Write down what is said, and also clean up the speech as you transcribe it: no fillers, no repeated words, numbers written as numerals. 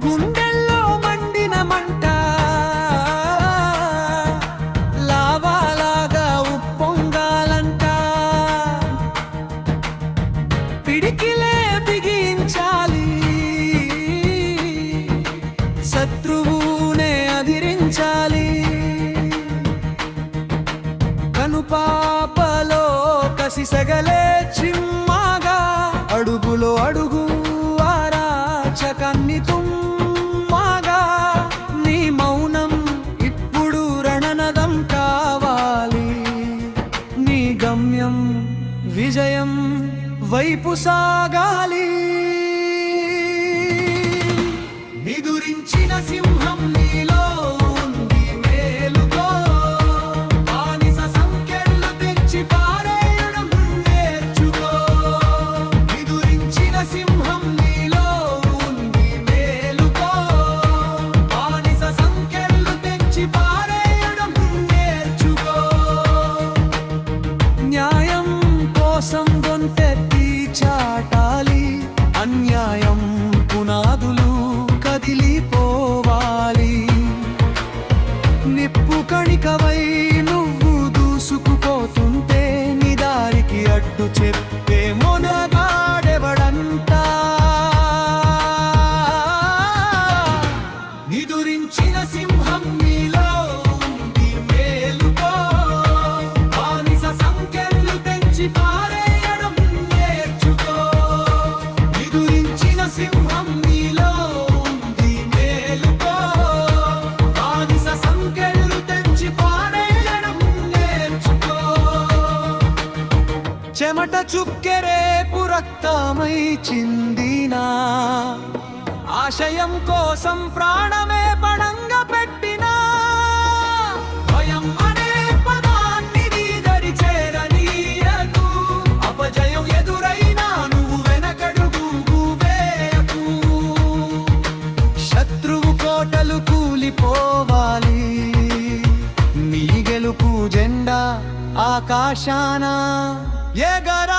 గుండెల్లో మండిన మంట లావాలాగా ఉప్పొంగాలంట. పిడికిలే బిగించాలి, శత్రువునే అదిరించాలి. కనుపాపలో కసి సెగలే చిమ్మగా, అడుగులో అడుగు ఆరాచకాన్ని తుమ్మగా. నీ మౌనం ఇప్పుడు రణనదం కావాలి, నీ గమ్యం విజయం వైపు సాగాలి. నిదురించిన సింహం నీలో ఉంది, మేలుకో. బానిస సంకెళ్ళు తెచ్చి పారేయడం నేర్చుకో. నిదురించిన సింహం నీలో ఉంది, మేలుకో. బానిస సంకెళ్ళు తెచ్చి పారేయడం నేర్చుకో. న్యాయం కోసం గొంతెత్తి చాటాలి, అన్యాయం పునాదులు కదిలిపోవాలి. నిప్పు కణికవై నువ్వు దూసుకుపోతుంటే, నీ దారికి అడ్డు చెప్పే మొనగాడెవడంట. నిదురించిన సింహం నీలో ఉంది, మేలుకో. బానిస సంకెళ్ళు తెంచి పారేయడం నేర్చుకో. నిదురించిన సింహం నీలో ఉంది, మేలుకో. బానిస సంకెళ్ళు తెంచి పారేయడం నేర్చుకో. చెమట చుక్కెరేపు రక్తమై చిందినా, ఆశయం కోసం ప్రాణమే పణంగా పెట్టినా. భయం అనే పదాన్ని నీ దరి చేరనీయకు. అపజయం ఎదురైనా నువ్వు వెనకడుగు వేయకు. శత్రువు కోటలు కూలిపోవాలి, నీ గెలుపు జెండా ఆకాశాన ఎగర